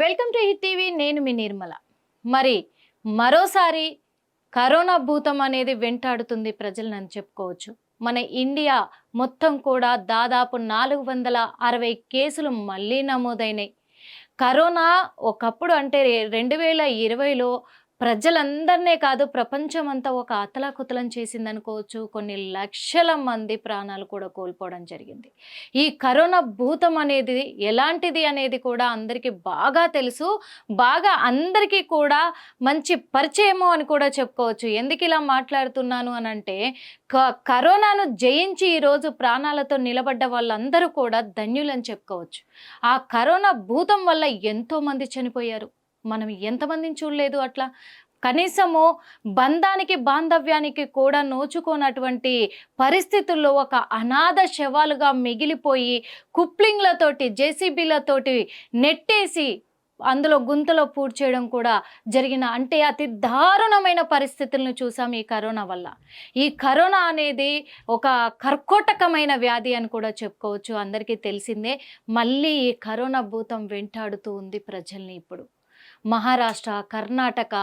Welcome to hit TV. నేను మీ నిర్మల. మరి మరోసారి కరోనా భూతం అనేది వెంటాడుతుంది ప్రజలను అని చెప్పుకోవచ్చు. మన ఇండియా మొత్తం కూడా దాదాపు 460 కేసులు మళ్ళీ నమోదైనాయి. కరోనా ఒకప్పుడు అంటే 2020లో ప్రజలందరినే కాదు ప్రపంచమంతా ఒక అతలాకుతలం చేసిందనుకోవచ్చు. కొన్ని లక్షల మంది ప్రాణాలు కూడా కోల్పోవడం జరిగింది. ఈ కరోనా భూతం అనేది ఎలాంటిది అనేది కూడా అందరికీ బాగా తెలుసు. బాగా అందరికీ కూడా మంచి పరిచయము అని కూడా చెప్పుకోవచ్చు. ఎందుకు ఇలా మాట్లాడుతున్నాను అనంటే కరోనాను జయించి ఈరోజు ప్రాణాలతో నిలబడ్డ వాళ్ళందరూ కూడా ధన్యులని చెప్పుకోవచ్చు. ఆ కరోనా భూతం వల్ల ఎంతోమంది చనిపోయారు. మనం ఎంతమందిని చూడలేదు అట్లా. కనీసము బంధానికి బాంధవ్యానికి కూడా నోచుకోనటువంటి పరిస్థితుల్లో ఒక అనాథ శవాలుగా మిగిలిపోయి కుప్లింగ్లతోటి జేసీబీలతోటి నెట్టేసి అందులో గుంతలో పూడ్చేయడం కూడా జరిగిన అంటే అతి దారుణమైన పరిస్థితులను చూసాం ఈ కరోనా వల్ల. ఈ కరోనా అనేది ఒక కర్కోటకమైన వ్యాధి అని కూడా చెప్పుకోవచ్చు. అందరికీ తెలిసిందే. మళ్ళీ ఈ కరోనా భూతం వెంటాడుతూ ఉంది ప్రజల్ని. ఇప్పుడు మహారాష్ట్ర, కర్ణాటక,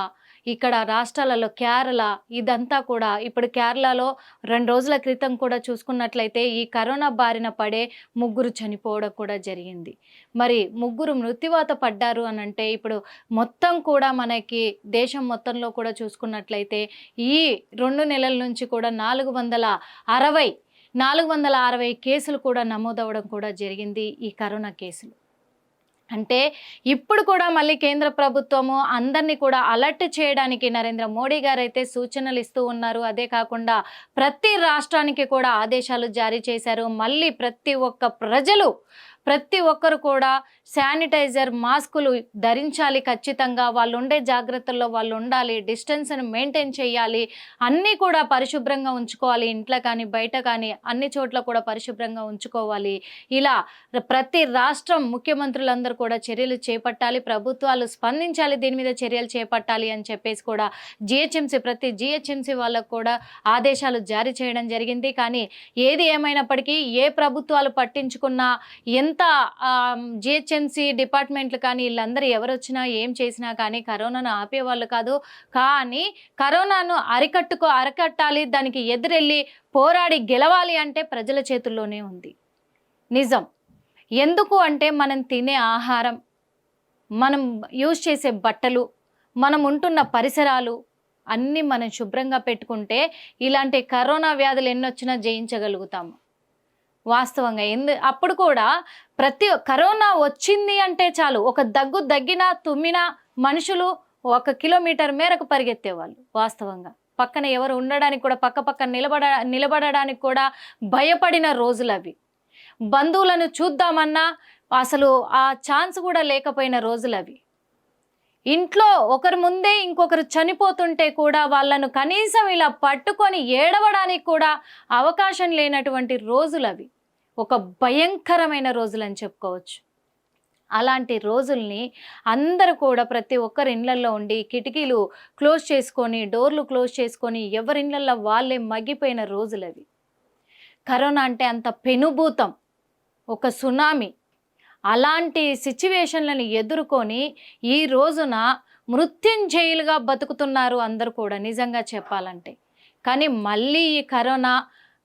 ఇక్కడ రాష్ట్రాలలో కేరళ, ఇదంతా కూడా ఇప్పుడు కేరళలో 2 రోజుల క్రితం కూడా చూసుకున్నట్లయితే ఈ కరోనా బారిన పడే 3 చనిపోవడం కూడా జరిగింది. మరి 3 మృత్యువాత పడ్డారు అనంటే ఇప్పుడు మొత్తం కూడా మనకి దేశం మొత్తంలో కూడా చూసుకున్నట్లయితే ఈ 2 నెలల నుంచి కూడా 460 కేసులు కూడా నమోదవడం కూడా జరిగింది, ఈ కరోనా కేసులు. అంటే ఇప్పుడు కూడా మళ్ళీ కేంద్ర ప్రభుత్వము అందరినీ కూడా అలర్ట్ చేయడానికి నరేంద్ర మోడీ గారు అయితే సూచనలు ఇస్తూ ఉన్నారు. అదే కాకుండా ప్రతి రాష్ట్రానికి కూడా ఆదేశాలు జారీ చేశారు. మళ్ళీ ప్రతి ఒక్కరు కూడా శానిటైజర్, మాస్కులు ధరించాలి ఖచ్చితంగా. వాళ్ళు ఉండే జాగ్రత్తల్లో వాళ్ళు ఉండాలి. డిస్టెన్స్ని మెయింటైన్ చేయాలి. అన్నీ కూడా పరిశుభ్రంగా ఉంచుకోవాలి. ఇంట్లో కానీ బయట కానీ అన్ని చోట్ల కూడా పరిశుభ్రంగా ఉంచుకోవాలి. ఇలా ప్రతి రాష్ట్రం ముఖ్యమంత్రులందరూ కూడా చర్యలు చేపట్టాలి. ప్రభుత్వాలు స్పందించాలి, దీని మీద చర్యలు చేపట్టాలి అని చెప్పేసి కూడా ప్రతి జిహెచ్ఎంసీ వాళ్ళకు కూడా ఆదేశాలు జారీ చేయడం జరిగింది. కానీ ఏది ఏమైనప్పటికీ ఏ ప్రభుత్వాలు పట్టించుకున్నా ఎంత జిహెచ్ఎంసీ డిపార్ట్మెంట్లు కానీ వీళ్ళందరూ ఎవరు వచ్చినా ఏం చేసినా కానీ కరోనాను ఆపేవాళ్ళు కాదు. కానీ కరోనాను అరికట్టాలి, దానికి ఎదురెళ్ళి పోరాడి గెలవాలి అంటే ప్రజల చేతుల్లోనే ఉంది. నిజం. ఎందుకు అంటే మనం తినే ఆహారం, మనం యూజ్ చేసే బట్టలు, మనం ఉంటున్న పరిసరాలు అన్నీ మనం శుభ్రంగా పెట్టుకుంటే ఇలాంటి కరోనా వ్యాధులు ఎన్నొచ్చినా జయించగలుగుతాము వాస్తవంగా. అప్పుడు కూడా కరోనా వచ్చింది అంటే చాలు, ఒక దగ్గినా తుమ్మినా మనుషులు 1 కిలోమీటర్ మేరకు పరిగెత్తేవాళ్ళు వాస్తవంగా. పక్కన ఎవరు ఉండడానికి కూడా పక్క నిలబడడానికి కూడా భయపడిన రోజులు అవి. బంధువులను చూద్దామన్నా అసలు ఆ ఛాన్స్ కూడా లేకపోయిన రోజులు అవి. ఇంట్లో ఒకరి ముందే ఇంకొకరు చనిపోతుంటే కూడా వాళ్ళను కనీసం ఇలా పట్టుకొని ఏడవడానికి కూడా అవకాశం లేనటువంటి రోజులు అవి. ఒక భయంకరమైన రోజులు అని చెప్పుకోవచ్చు. అలాంటి రోజుల్ని అందరూ కూడా ప్రతి ఒక్కరి ఇళ్లల్లో ఉండి కిటికీలు క్లోజ్ చేసుకొని, డోర్లు క్లోజ్ చేసుకొని ఎవరి ఇళ్లల్లో వాళ్ళే మగ్గిపోయిన రోజులు అవి. కరోనా అంటే అంత పెనుభూతం, ఒక సునామీ. అలాంటి సిచ్యువేషన్లను ఎదుర్కొని ఈ రోజున మృత్యుంజయులుగా బతుకుతున్నారు అందరూ కూడా నిజంగా చెప్పాలంటే. కానీ మళ్ళీ ఈ కరోనా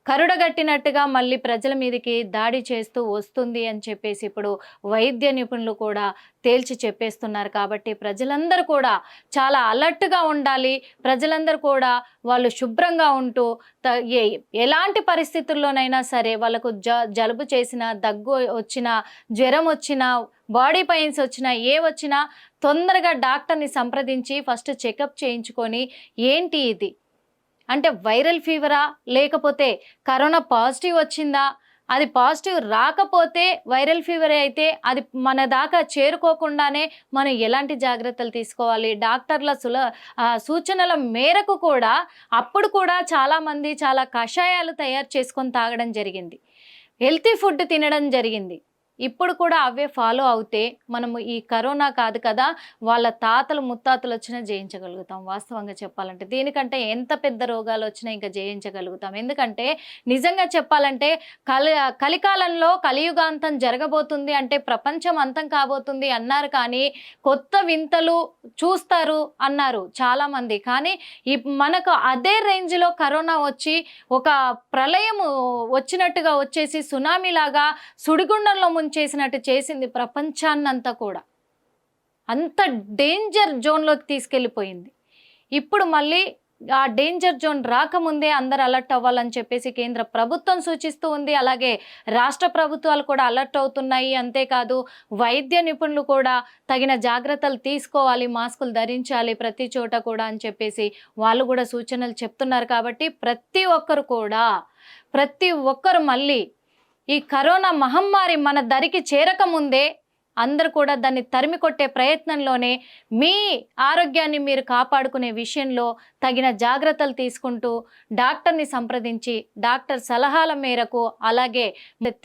కరుడగట్టినట్టుగా మళ్ళీ ప్రజల మీదకి దాడి చేస్తూ వస్తుంది అని చెప్పేసి ఇప్పుడు వైద్య నిపుణులు కూడా తేల్చి చెప్పేస్తున్నారు. కాబట్టి ప్రజలందరూ కూడా చాలా అలర్ట్గా ఉండాలి. ప్రజలందరూ కూడా వాళ్ళు శుభ్రంగా ఉంటూ ఎలాంటి పరిస్థితుల్లోనైనా సరే వాళ్ళకు జలుబు చేసినా, దగ్గు వచ్చినా, జ్వరం వచ్చినా, బాడీ పెయిన్స్ వచ్చినా, వచ్చినా తొందరగా డాక్టర్ని సంప్రదించి ఫస్ట్ చెకప్ చేయించుకొని ఏంటి ఇది అంటే వైరల్ ఫీవరా, లేకపోతే కరోనా పాజిటివ్ వచ్చిందా, అది పాజిటివ్ రాకపోతే వైరల్ ఫీవర్ అయితే అది మన దాకా చేరుకోకుండానే మనం ఎలాంటి జాగ్రత్తలు తీసుకోవాలి. డాక్టర్ల సూచనల మేరకు కూడా అప్పుడు కూడా చాలామంది చాలా కషాయాలు తయారు చేసుకొని తాగడం జరిగింది. హెల్తీ ఫుడ్ తినడం జరిగింది. ఇప్పుడు కూడా అవే ఫాలో అవుతే మనము ఈ కరోనా కాదు కదా, వాళ్ళ తాతలు ముత్తాతలు వచ్చినా జయించగలుగుతాం. వాస్తవంగా చెప్పాలంటే దీనికంటే ఎంత పెద్ద రోగాలు వచ్చినా ఇంకా జయించగలుగుతాం. ఎందుకంటే నిజంగా చెప్పాలంటే కలికాలంలో కలియుగాంతం జరగబోతుంది అంటే ప్రపంచం అంతం కాబోతుంది అన్నారు, కానీ కొత్త వింతలు చూస్తారు అన్నారు చాలామంది. కానీ మనకు అదే రేంజ్లో కరోనా వచ్చి ఒక ప్రళయము వచ్చినట్టుగా వచ్చేసి సునామీ లాగా సుడిగుండంలో చేసినట్టు చేసింది ప్రపంచాన్నంతా కూడా. అంత డేంజర్ జోన్లోకి తీసుకెళ్ళిపోయింది. ఇప్పుడు మళ్ళీ ఆ డేంజర్ జోన్ రాకముందే అందరు అలర్ట్ అవ్వాలని చెప్పేసి కేంద్ర ప్రభుత్వం సూచిస్తూ ఉంది. అలాగే రాష్ట్ర ప్రభుత్వాలు కూడా అలర్ట్ అవుతున్నాయి. అంతేకాదు వైద్య నిపుణులు కూడా తగిన జాగ్రత్తలు తీసుకోవాలి, మాస్కులు ధరించాలి ప్రతి చోట కూడా అని చెప్పేసి వాళ్ళు కూడా సూచనలు చెప్తున్నారు. కాబట్టి ప్రతి ఒక్కరు మళ్ళీ ఈ కరోనా మహమ్మారి మన దరికి చేరకముందే అందరూ కూడా దాన్ని తరిమి కొట్టే ప్రయత్నంలోనే మీ ఆరోగ్యాన్ని మీరు కాపాడుకునే విషయంలో తగిన జాగ్రత్తలు తీసుకుంటూ డాక్టర్ని సంప్రదించి డాక్టర్ సలహాల మేరకు అలాగే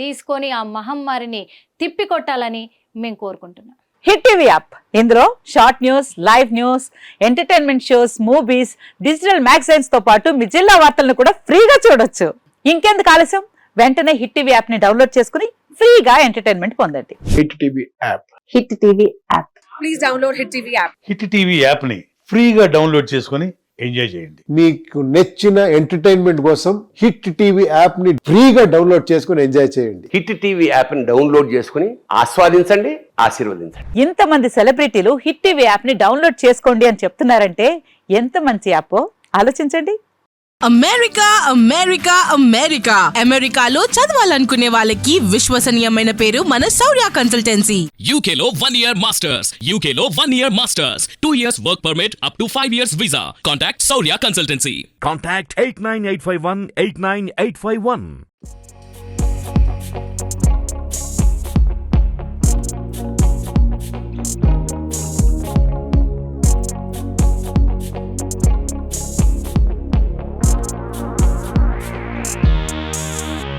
తీసుకొని ఆ మహమ్మారిని తిప్పికొట్టాలని మేము కోరుకుంటున్నాం. హిట్ టీవీ యాప్, ఇందులో short news, live news, entertainment shows, movies, digital magazines తో పాటు మీ జిల్లా వార్తలను కూడా ఫ్రీగా చూడొచ్చు. ఇంకెందుకు ఆలస్యం, వెంటనే హిట్ టీవీ యాప్ ని డౌన్లోడ్ చేసుకుని ఫ్రీగా ఎంటర్టైన్మెంట్ పొందండి. Hit TV app. Hit TV app. Please download hit TV app. Hit TV app ని ఫ్రీగా డౌన్లోడ్ చేసుకుని ఎంజాయ్ చేయండి. మీకు నచ్చిన ఎంటర్టైన్మెంట్ కోసం హిట్ టీవీ యాప్ ని ఫ్రీగా డౌన్లోడ్ చేసుకుని ఎంజాయ్ చేయండి. హిట్ టీవీ యాప్ ని డౌన్లోడ్ చేసుకుని ఆస్వాదించండి, ఆశీర్వదించండి. ఇంతమంది సెలబ్రిటీలు హిట్ టీవీ యాప్ ని డౌన్లోడ్ చేసుకోండి అని చెప్తున్నారంటే ఎంత మంచి యాప్ ఆలోచించండి. అమెరికా అమెరికా అమెరికా అమెరికాలో చదవాలనుకునే వాళ్ళకి విశ్వసనీయమైన పేరు మన శౌర్య కన్సల్టెన్సీ. UK లో 1 year masters, UK లో 1 year masters, 2 years work permit up to 5 years visa. Contact Saurya Consultancy. Contact 89851 89851.